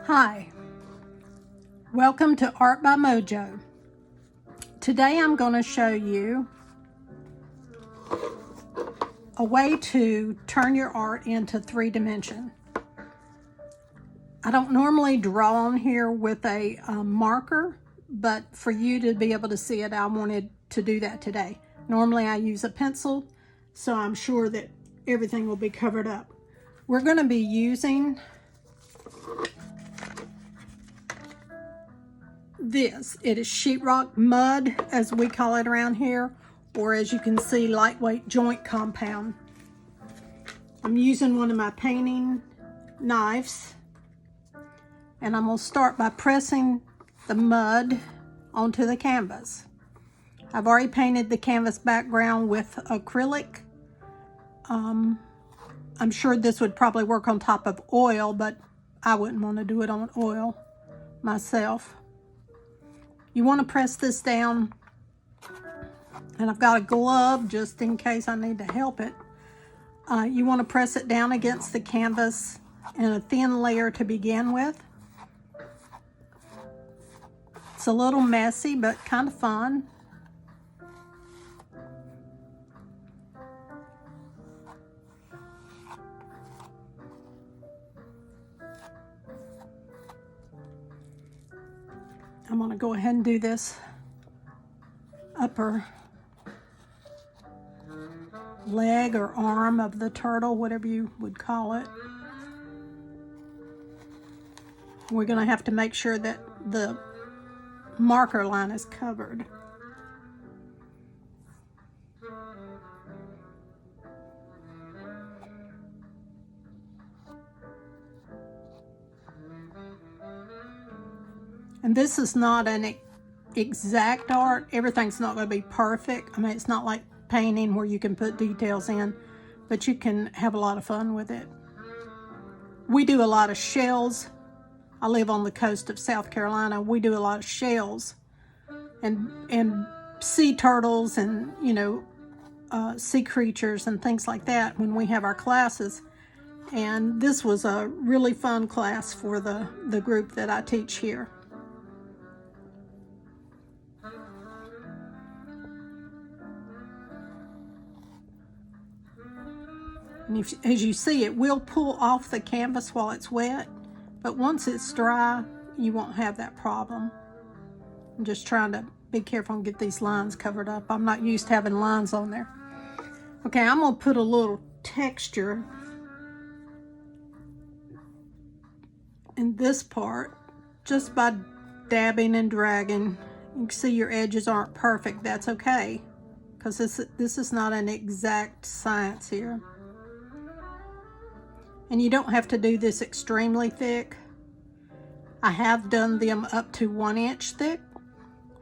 Hi, welcome to Art by Mojo. Today I'm going to show you a way to turn your art into 3-dimension. I don't normally draw on here with a marker, but for you to be able to see it, I wanted to do that today. Normally I use a pencil, so I'm sure that everything will be covered up. We're going to be using this. It is sheetrock mud, as we call it around here, or as you can see, lightweight joint compound. I'm using one of my painting knives, and I'm going to start by pressing the mud onto the canvas. I've already painted the canvas background with acrylic. I'm sure this would probably work on top of oil, but I wouldn't want to do it on oil myself. You want to press this down, and I've got a glove just in case I need to help it. You want to press it down against the canvas in a thin layer to begin with. It's a little messy, but kind of fun. I'm going to go ahead and do this upper leg or arm of the turtle, whatever you would call it. We're going to have to make sure that the marker line is covered. And this is not an exact art. Everything's not going to be perfect. I mean, it's not like painting where you can put details in, but you can have a lot of fun with it. We do a lot of shells. I live on the coast of South Carolina. We do a lot of shells and sea turtles and, sea creatures and things like that when we have our classes. And this was a really fun class for the group that I teach here. And as you see, it will pull off the canvas while it's wet, but once it's dry, you won't have that problem. I'm just trying to be careful and get these lines covered up. I'm not used to having lines on there. Okay, I'm going to put a little texture in this part just by dabbing and dragging. You can see your edges aren't perfect. That's okay, because this is not an exact science here. And you don't have to do this extremely thick. I have done them up to 1 inch thick,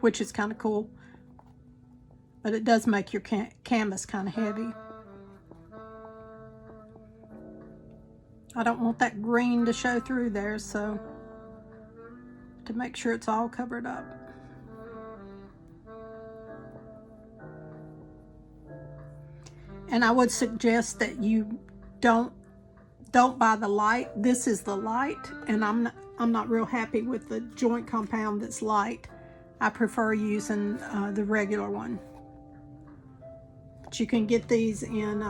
which is kind of cool, but it does make your canvas kind of heavy. I don't want that green to show through there, so to make sure it's all covered up. And I would suggest that you don't buy the light. This is the light, and I'm not real happy with the joint compound that's light. I prefer using the regular one. But you can get these in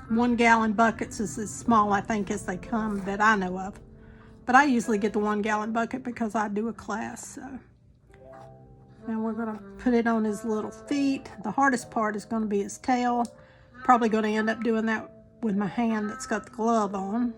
1 gallon buckets. Is as small, I think, as they come that I know of. But I usually get the 1 gallon bucket because I do a class. So now we're going to put it on his little feet. The hardest part is going to be his tail. Probably going to end up doing that with my hand that's got the glove on.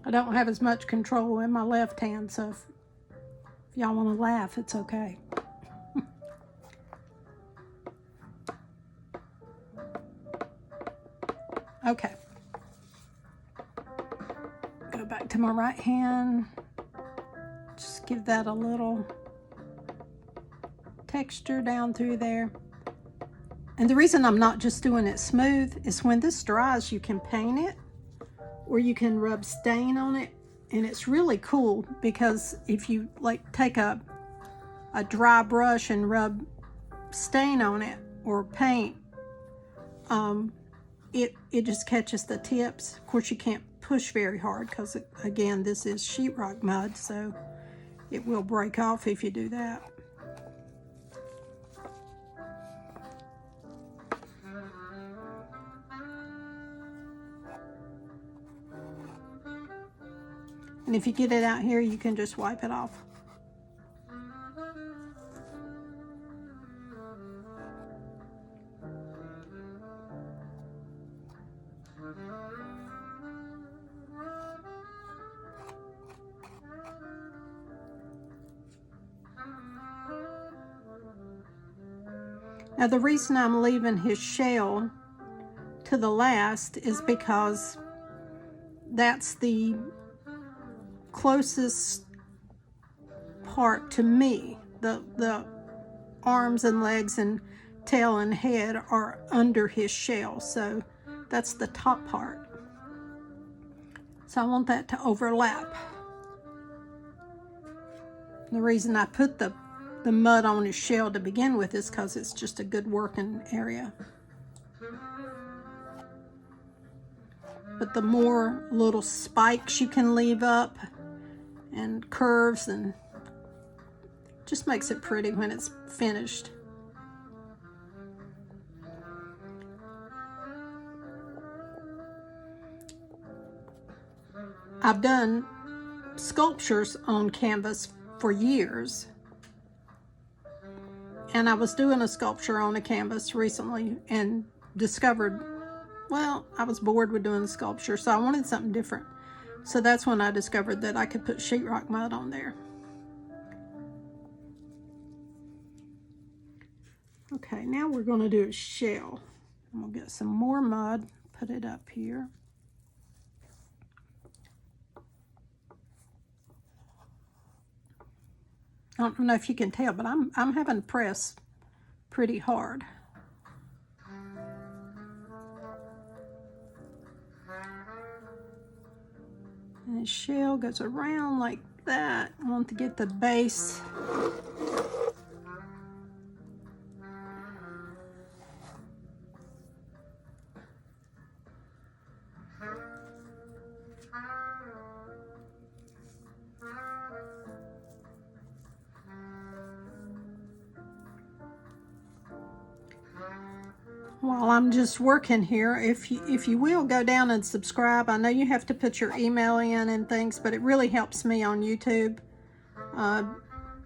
I don't have as much control in my left hand, so if y'all want to laugh, it's okay. Okay. Go back to my right hand. Just give that a little texture down through there. And the reason I'm not just doing it smooth is when this dries, you can paint it or you can rub stain on it. And it's really cool because if you like take a dry brush and rub stain on it or paint, it just catches the tips. Of course, you can't push very hard because, again, this is sheetrock mud, so it will break off if you do that. And if you get it out here, you can just wipe it off. Now the reason I'm leaving his shell to the last is because that's the closest part to me. The arms and legs and tail and head are under his shell, so that's the top part. So I want that to overlap. The reason I put the mud on his shell to begin with is because it's just a good working area. But the more little spikes you can leave up and curves, and just makes it pretty when it's finished. I've done sculptures on canvas for years, and I was doing a sculpture on a canvas recently and discovered, well, I was bored with doing the sculpture, so I wanted something different. So that's when I discovered that I could put sheetrock mud on there. Okay, now we're going to do a shell. I'm going to get some more mud, put it up here. I don't know if you can tell, but I'm having to press pretty hard. And the shell goes around like that. I want to get the base. While I'm just working here, if you will go down and subscribe. I know you have to put your email in and things, but it really helps me on YouTube.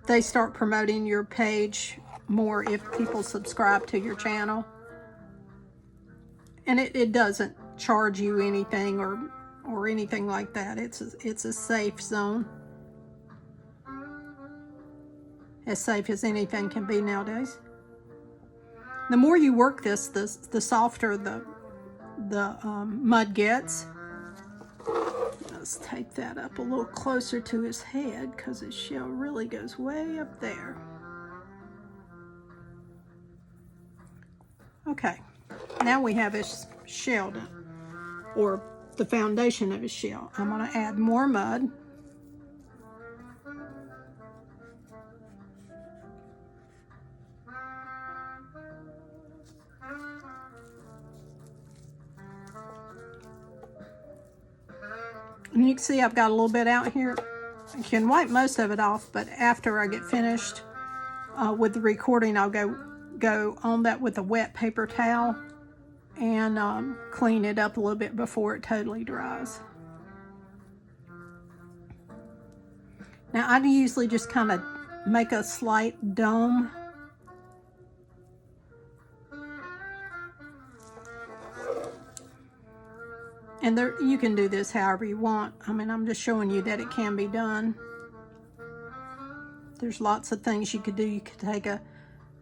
They start promoting your page more if people subscribe to your channel. And it doesn't charge you anything or anything like that. It's a safe zone. As safe as anything can be nowadays. The more you work this, the softer the mud gets. Let's take that up a little closer to his head because his shell really goes way up there. Okay, now we have his shell done, or the foundation of his shell. I'm going to add more mud. And you can see I've got a little bit out here. I can wipe most of it off, but after I get finished with the recording, I'll go on that with a wet paper towel and clean it up a little bit before it totally dries. Now I usually just kind of make a slight dome. And there, you can do this however you want. I mean, I'm just showing you that it can be done. There's lots of things you could do. You could take a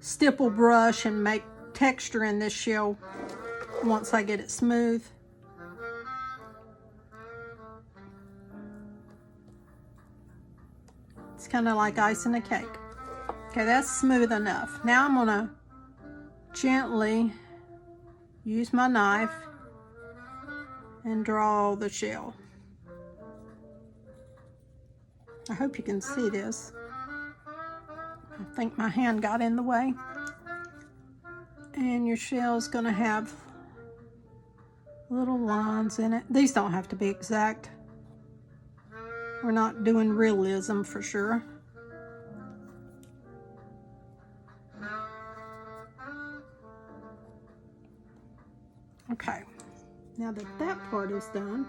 stipple brush and make texture in this shell once I get it smooth. It's kind of like icing a cake. Okay, that's smooth enough. Now I'm gonna gently use my knife and draw the shell. I hope you can see this. I think my hand got in the way. And your shell is going to have little lines in it. These don't have to be exact. We're not doing realism for sure. Okay, now that that part is done,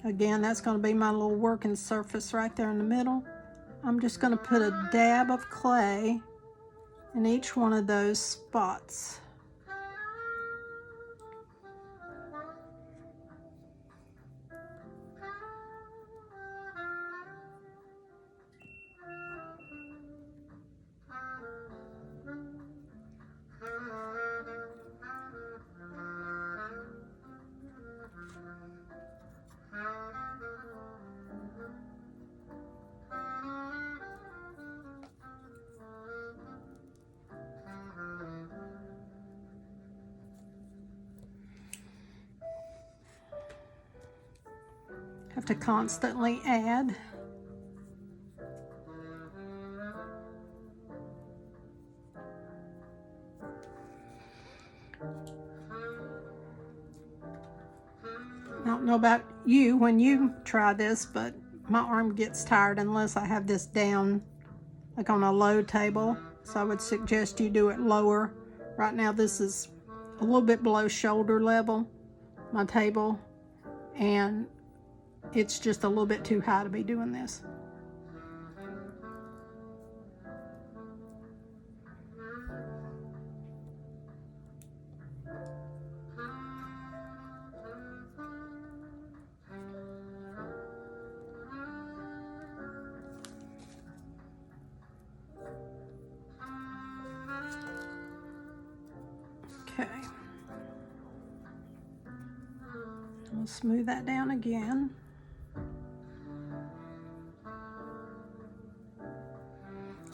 again, that's going to be my little working surface right there in the middle. I'm just going to put a dab of clay in each one of those spots. Have to constantly add. I don't know about you when you try this, but my arm gets tired unless I have this down like on a low table. So I would suggest you do it lower. Right now this is a little bit below shoulder level, my table, and it's just a little bit too high to be doing this. Okay. I'll smooth that down again.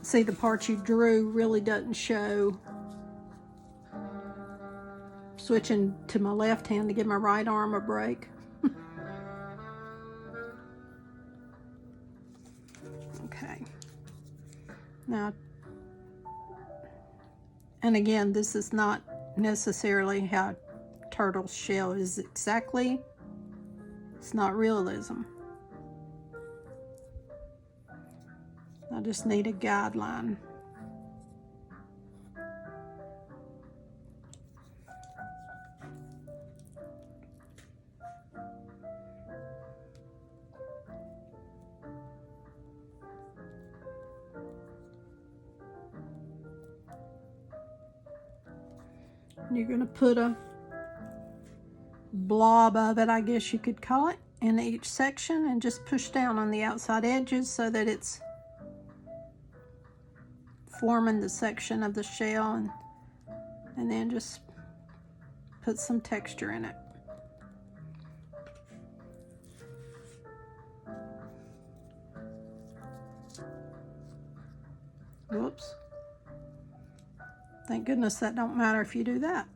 See, the part you drew really doesn't show. Switching to my left hand to give my right arm a break. Okay. Now, and again, this is not necessarily how turtle shell is exactly. It's not realism. I just need a guideline. And you're going to put a blob of it, I guess you could call it, in each section, and just push down on the outside edges so that it's forming the section of the shell, and then just put some texture in it. Whoops. Thank goodness that don't matter if you do that.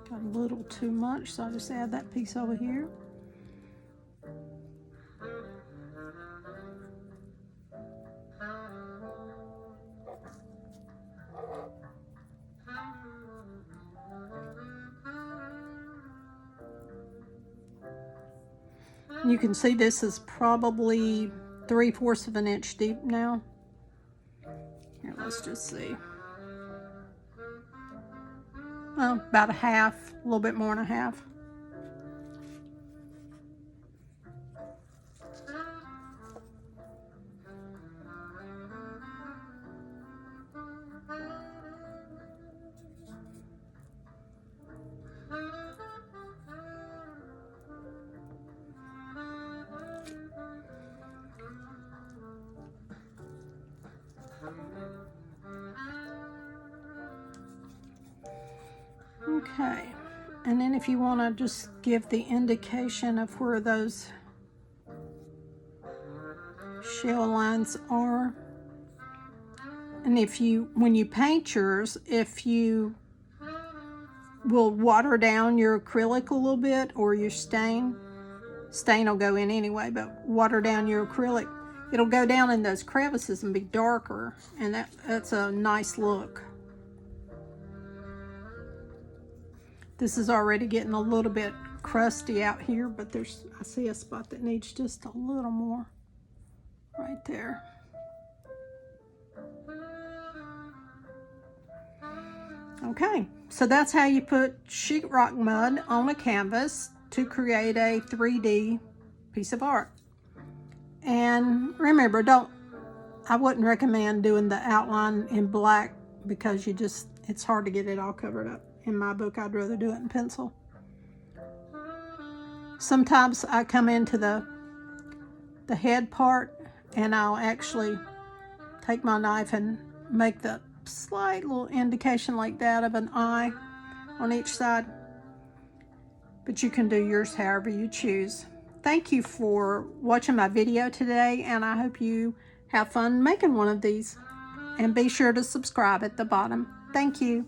Got a little too much, so I'll just add that piece over here. You can see this is probably 3/4 of an inch deep now. Let's just see. Well, about a half, a little bit more than a half. Okay, and then if you want to just give the indication of where those shell lines are, and if you, when you paint yours, if you will water down your acrylic a little bit, or your stain will go in anyway, but water down your acrylic, it'll go down in those crevices and be darker, and that's a nice look. This is already getting a little bit crusty out here, but I see a spot that needs just a little more right there. Okay, so that's how you put sheetrock mud on a canvas to create a 3D piece of art. And remember, I wouldn't recommend doing the outline in black, because it's hard to get it all covered up. In my book, I'd rather do it in pencil. Sometimes I come into the head part, and I'll actually take my knife and make the slight little indication like that of an eye on each side. But you can do yours however you choose. Thank you for watching my video today, and I hope you have fun making one of these. And be sure to subscribe at the bottom. Thank you.